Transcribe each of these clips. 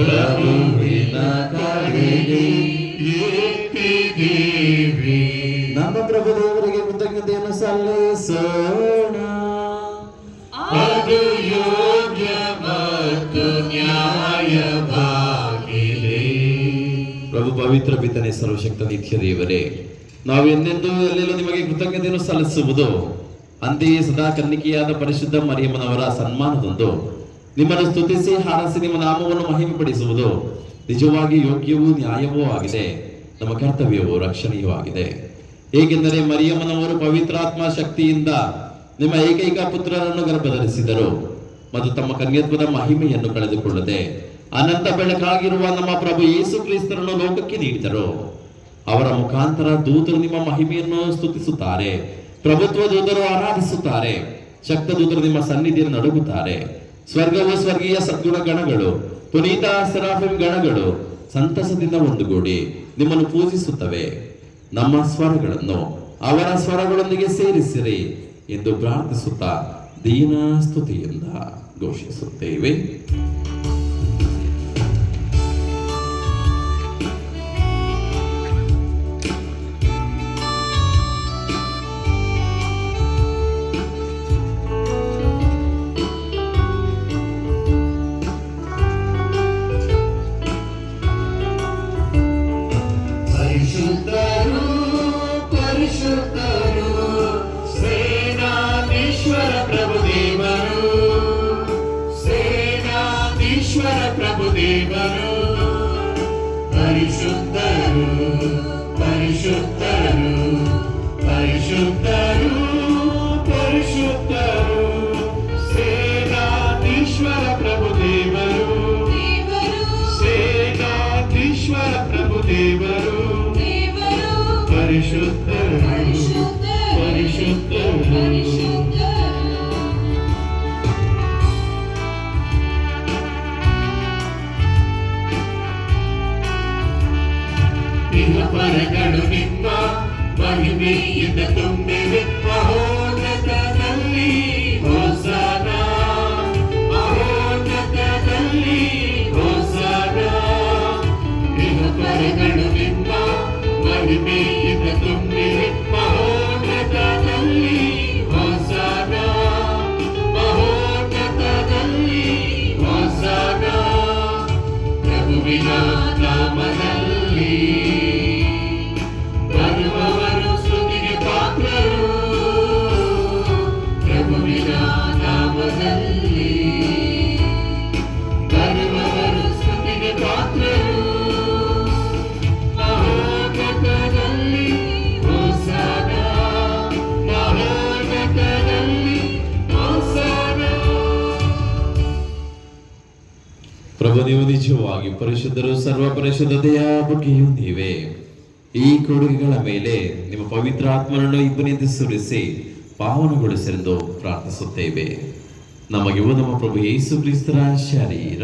ಪ್ರಭುವಿನ ಕಡೆಗೆ ಎತ್ತಿದ್ದೀವಿ. ನಮ್ಮ ಪ್ರಭು ದೇವರಿಗೆ ಕೃತಜ್ಞತೆಯನ್ನು ಸಲ್ಲಿಸೋಣ. ಅದು ಯೋಗ್ಯ ಮತ್ತು ನ್ಯಾಯವಾಗಿದೆ. ಪ್ರಭು ಪವಿತ್ರ ಪಿತನೇ, ಸರ್ವಶಕ್ತ ನಿತ್ಯ ದೇವರೇ, ನಾವು ಎಂದೆಂದೂ ಎಲ್ಲೆಲ್ಲೂ ನಿಮಗೆ ಕೃತಜ್ಞತೆಯನ್ನು ಸಲ್ಲಿಸುವುದು, ಅಂತೆಯೇ ಸದಾ ಕನ್ನಿಕೆಯಾದ ಪರಿಶುದ್ಧ ಮರಿಯಮ್ಮನವರ ಸನ್ಮಾನದಂದು ನಿಮ್ಮನ್ನು ಸ್ತುತಿಸಿ ಹಾರಸಿ ನಿಮ್ಮ ನಾಮವನ್ನು ಮಹಿಮೆಪಡಿಸುವುದು ನಿಜವಾಗಿ ಯೋಗ್ಯವೂ ನ್ಯಾಯವೂ ಆಗಿದೆ. ನಮ್ಮ ಕರ್ತವ್ಯವೂ ರಕ್ಷಣೀಯವೂ ಆಗಿದೆ. ಏಕೆಂದರೆ ಮರಿಯಮ್ಮನವರು ಪವಿತ್ರಾತ್ಮ ಶಕ್ತಿಯಿಂದ ನಿಮ್ಮ ಏಕೈಕ ಪುತ್ರರನ್ನು ಗರ್ಭಧರಿಸಿದರು ಮತ್ತು ತಮ್ಮ ಕನ್ಯತ್ವದ ಮಹಿಮೆಯನ್ನು ಕಳೆದುಕೊಳ್ಳದೆ ಅನಂತ ಬೆಳಕಾಗಿರುವ ನಮ್ಮ ಪ್ರಭು ಯೇಸು ಕ್ರಿಸ್ತರನ್ನು ಲೋಕಕ್ಕೆ ನೀಡಿದರು. ಅವರ ಮುಖಾಂತರ ದೂತರು ನಿಮ್ಮ ಮಹಿಮೆಯನ್ನು ಸ್ತುತಿಸುತ್ತಾರೆ, ಪ್ರಭುತ್ವ ದೂತರು ಆರಾಧಿಸುತ್ತಾರೆ, ಶಕ್ತ ದೂತರು ನಿಮ್ಮ ಸನ್ನಿಧಿಯನ್ನು ನಡುಗುತ್ತಾರೆ. ಸ್ವರ್ಗವು ಸ್ವರ್ಗೀಯ ಸದ್ಗುಣ ಗಣಗಳು, ಪುನೀತ ಸೆರಾಫಿಮ್ ಗಣಗಳು ಸಂತಸದಿಂದ ಒಂದುಗೂಡಿ ನಿಮ್ಮನ್ನು ಪೂಜಿಸುತ್ತವೆ. ನಮ್ಮ ಸ್ವರಗಳನ್ನು ಅವರ ಸ್ವರಗಳೊಂದಿಗೆ ಸೇರಿಸಿರಿ ಎಂದು ಪ್ರಾರ್ಥಿಸುತ್ತಾ ದೀನ ಸ್ತುತಿಯಿಂದ ಘೋಷಿಸುತ್ತೇವೆ. ಪರಗಳು ನಿಮ್ಮ ಮಹಿಮೆಯಿಂದ ತುಂಬಿವೆ. ಮಹೋನ್ನತದಲ್ಲಿ ಹೋಸನ, ಮಹೋನ್ನತದಲ್ಲಿ ಹೋಸನ. ಪರಗಳು ನಿಮ್ಮ ಮಹಿಮೆಯಿಂದ ತುಂಬಿವೆ. ಮಹೋನ್ನತದಲ್ಲಿ ಹೋಸನ, ಮಹೋನ್ನತದಲ್ಲಿ ಹೋಸನ. ಪ್ರಭುವಿನ ನಾಮದಲ್ಲಿ ಬರುವವರು ಸ್ತುತಿಗೆ ಪಾತ್ರರು. ಪ್ರಭುವಿನ ನಾಮದಲ್ಲಿ ಬರುವವರು ಸ್ತುತಿಗೆ ಪಾತ್ರರು. ಮಹೋನ್ನತದಲ್ಲಿ ಹೋಸನ, ಮಹೋನ್ನತದಲ್ಲಿ ಹೋಸನ. ಪ್ರಭು, ನೀವು ನಿಜವಾಗಿ ಪರಿಶುದ್ಧರು, ಸರ್ವ ಪರಿಶುದ್ಧತೆಯ ಬಗ್ಗೆಯೂ ನೀವೇ. ಈ ಕೊಡುಗೆಗಳ ಮೇಲೆ ನಿಮ್ಮ ಪವಿತ್ರ ಆತ್ಮನನ್ನು ಇಬ್ಬನಿಂದ ಸುರಿಸಿ ಪಾವನಗೊಳಿಸಲೆಂದು ಪ್ರಾರ್ಥಿಸುತ್ತೇವೆ. ನಮಗಿವು ನಮ್ಮ ಪ್ರಭು ಯೇಸು ಕ್ರಿಸ್ತರ ಶರೀರ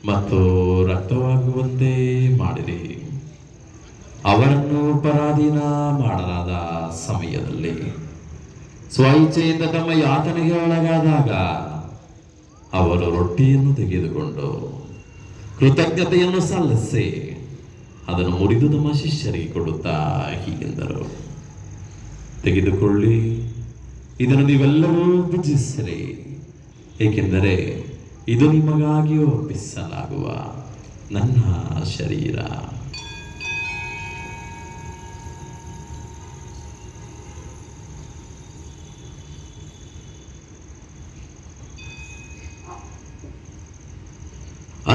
ಮತ್ತು ರಕ್ತವಾಗುವಂತೆ ಮಾಡಿರಿ. ಅವರನ್ನು ಪರಾಧೀನ ಮಾಡಲಾದ ಸಮಯದಲ್ಲಿ ಸ್ವಇಚ್ಛೆಯಿಂದ ತಮ್ಮ ಯಾತನೆಗೆ ಒಳಗಾದಾಗ ಅವರು ರೊಟ್ಟಿಯನ್ನು ತೆಗೆದುಕೊಂಡು ಕೃತಜ್ಞತೆಯನ್ನು ಸಲ್ಲಿಸಿ ಅದನ್ನು ಮುರಿದು ನಮ್ಮ ಶಿಷ್ಯರಿಗೆ ಕೊಡುತ್ತಾ ಹೀಗೆಂದರು, ತೆಗೆದುಕೊಳ್ಳಿ, ಇದನ್ನು ನೀವೆಲ್ಲರೂ ಭುಜಿಸಿರಿ, ಏಕೆಂದರೆ ಇದು ನಿಮಗಾಗಿ ಒಪ್ಪಿಸಲಾಗುವ ನನ್ನ ಶರೀರ.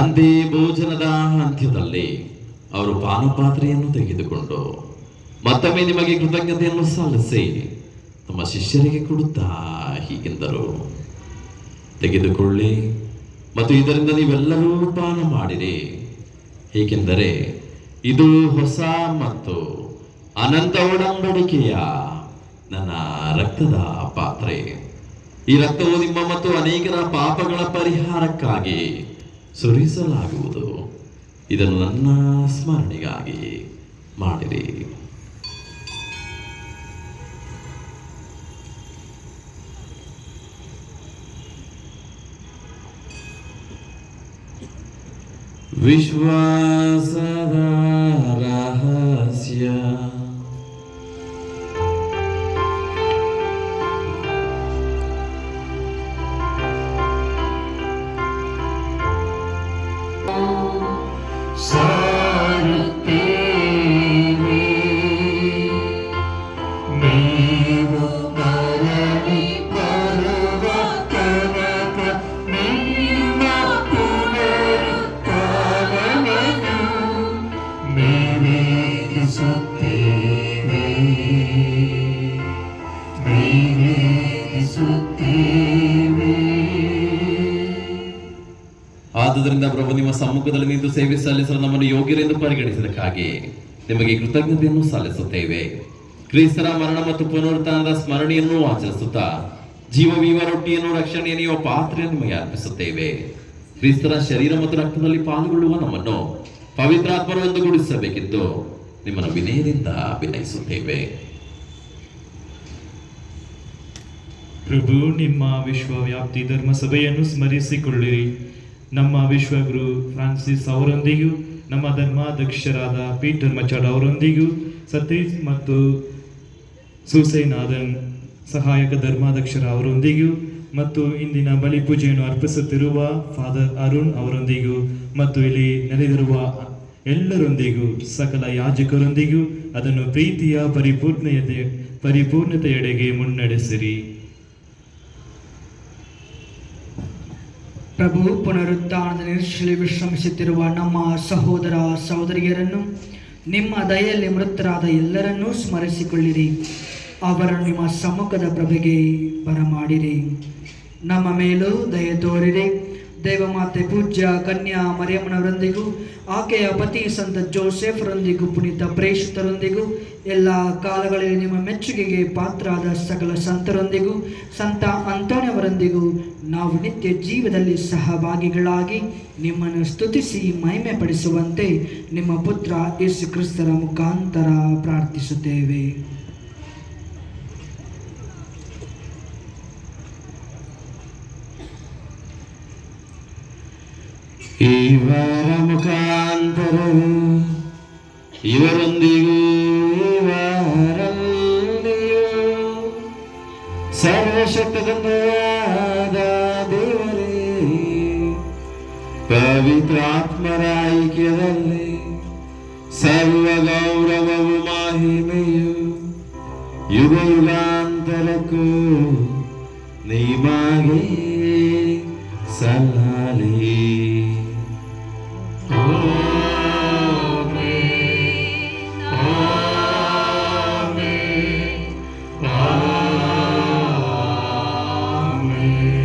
ಅಂದೇ ಭೋಜನದ ಅಂತ್ಯದಲ್ಲಿ ಅವರು ಪಾನಪಾತ್ರೆಯನ್ನು ತೆಗೆದುಕೊಂಡು ಮತ್ತೊಮ್ಮೆ ನಿಮಗೆ ಕೃತಜ್ಞತೆಯನ್ನು ಸಲ್ಲಿಸಿ ತಮ್ಮ ಶಿಷ್ಯರಿಗೆ ಕೊಡುತ್ತಾ ಹೀಗೆಂದರು, ತೆಗೆದುಕೊಳ್ಳಿ ಮತ್ತು ಇದರಿಂದ ನೀವೆಲ್ಲರೂ ಪಾನ ಮಾಡಿರಿ, ಏಕೆಂದರೆ ಇದು ಹೊಸ ಮತ್ತು ಅನಂತ ಒಡಂಬಡಿಕೆಯ ನನ್ನ ರಕ್ತದ ಪಾತ್ರೆ. ಈ ರಕ್ತವು ನಿಮ್ಮ ಮತ್ತು ಅನೇಕರ ಪಾಪಗಳ ಪರಿಹಾರಕ್ಕಾಗಿ ಸುರಿಸಲಾಗುವುದು. ಇದನ್ನು ನನ್ನ ಸ್ಮರಣೆಗಾಗಿ ಮಾಡಿರಿ. ವಿಶ್ವಾಸದ ರಹಸ್ಯ. ಸಾರುತ್ತೇವೆ ನೀವು ಮರಳಿ ಬರುವ ತನಕ ನಿಮ್ಮ ಪುನರುತ್ಥಾನವನ್ನು ನಿರೀಕ್ಷಿಸುತ್ತೇವೆ. ಆದುದರಿಂದ ಪ್ರಭು, ನಿಮ್ಮ ಸಮ್ಮುಖದಲ್ಲಿ ನಿಂತು ಸೇವೆ ಸಲ್ಲಿಸಲು ನಮ್ಮನ್ನು ಯೋಗ್ಯರೆಂದು ಪರಿಗಣಿಸಿದಕ್ಕಾಗಿ ನಿಮಗೆ ಕೃತಜ್ಞತೆಯನ್ನು ಸಲ್ಲಿಸುತ್ತೇವೆ. ಕ್ರಿಸ್ತರ ಮರಣ ಮತ್ತು ಪುನರುತ್ಥಾನದ ಸ್ಮರಣೆಯನ್ನು ಆಚರಿಸುತ್ತಾ ಜೀವವೀವ ರೊಟ್ಟಿಯನ್ನು ರಕ್ಷಣೆಯ ನೀಡುವ ಪಾತ್ರೆಯನ್ನು ನಿಮಗೆ ಅರ್ಪಿಸುತ್ತೇವೆ. ಕ್ರಿಸ್ತರ ಶರೀರ ಮತ್ತು ರಕ್ತದಲ್ಲಿ ಪಾಲ್ಗೊಳ್ಳುವ ನಮ್ಮನ್ನು ಪವಿತ್ರಾತ್ಮರು ಒಂದುಗೂಡಿಸಬೇಕೆಂದು ನಿಮ್ಮನ್ನು ವಿನಯದಿಂದ ವಿನಯಿಸುತ್ತೇವೆ. ಪ್ರಭು, ನಿಮ್ಮ ವಿಶ್ವವ್ಯಾಪ್ತಿ ಧರ್ಮಸಭೆಯನ್ನು ಸ್ಮರಿಸಿಕೊಳ್ಳಿರಿ. ನಮ್ಮ ವಿಶ್ವಗುರು ಫ್ರಾನ್ಸಿಸ್ ಅವರೊಂದಿಗೂ ನಮ್ಮ ಧರ್ಮಾಧ್ಯಕ್ಷರಾದ ಪೀಟರ್ ಮಚಾಡ್ ಅವರೊಂದಿಗೂ ಸತೀಶ್ ಮತ್ತು ಸುಸೇನಾದನ್ ಸಹಾಯಕ ಧರ್ಮಾಧ್ಯಕ್ಷರ ಅವರೊಂದಿಗೂ ಮತ್ತು ಇಂದಿನ ಬಲಿ ಪೂಜೆಯನ್ನು ಅರ್ಪಿಸುತ್ತಿರುವ ಫಾದರ್ ಅರುಣ್ ಅವರೊಂದಿಗೂ ಮತ್ತು ಇಲ್ಲಿ ನೆರೆದಿರುವ ಎಲ್ಲರೊಂದಿಗೂ ಸಕಲ ಯಾಜಕರೊಂದಿಗೂ ಅದನ್ನು ಪ್ರೀತಿಯ ಪರಿಪೂರ್ಣತೆಯೆಡೆಗೆ ಮುನ್ನಡೆಸಿರಿ. ಪ್ರಭು, ಪುನರುತ್ಥಾನದ ನಿರೀಕ್ಷೆಯಲ್ಲಿ ವಿಶ್ರಮಿಸುತ್ತಿರುವ ನಮ್ಮ ಸಹೋದರ ಸಹೋದರಿಯರನ್ನು, ನಿಮ್ಮ ದಯೆಯಲ್ಲಿ ಮೃತರಾದ ಎಲ್ಲರನ್ನೂ ಸ್ಮರಿಸಿಕೊಳ್ಳಿರಿ. ಅವರನ್ನು ನಿಮ್ಮ ಸಮ್ಮುಖದ ಪ್ರಭೆಗೆ ಬರಮಾಡಿರಿ. ನಮ್ಮ ಮೇಲೂ ದಯೆ ತೋರಿರಿ. ದೇವಮಾತೆ ಪೂಜ್ಯ ಕನ್ಯಾ ಮರಿಯಮ್ಮನವರೊಂದಿಗೂ ಆಕೆಯ ಪತಿ ಸಂತ ಜೋಸೆಫರೊಂದಿಗೂ ಪುನೀತ ಪ್ರೇಷಿತರೊಂದಿಗೂ ಎಲ್ಲ ಕಾಲಗಳಲ್ಲಿ ನಿಮ್ಮ ಮೆಚ್ಚುಗೆಗೆ ಪಾತ್ರರಾದ ಸಕಲ ಸಂತರೊಂದಿಗೂ ಸಂತ ಅಂತೋಣಿಯವರೊಂದಿಗೂ ನಾವು ನಿತ್ಯ ಜೀವದಲ್ಲಿ ಸಹಭಾಗಿಗಳಾಗಿ ನಿಮ್ಮನ್ನು ಸ್ತುತಿಸಿ ಮಹಿಮೆ ಪಡಿಸುವಂತೆ ನಿಮ್ಮ ಪುತ್ರ ಯೇಸು ಕ್ರಿಸ್ತರ ಮುಖಾಂತರ ಪ್ರಾರ್ಥಿಸುತ್ತೇವೆ. ಇವರ ಮುಖಾಂತರವು ಇವರೊಂದಿಗೂ ಇವರಲ್ಲಿಯೂ ಸರ್ವಶಕ್ತನಾದ ದೇವರೇ, ಪವಿತ್ರಾತ್ಮರ ಐಕ್ಯದಲ್ಲಿ ಸರ್ವ ಗೌರವವು ಮಹಿಮೆಯು ಯುಗ ಯುಗಾಂತರಕ್ಕೂ ನಿಮಗೆ ಸಲ್ಲಲಿ. Amen.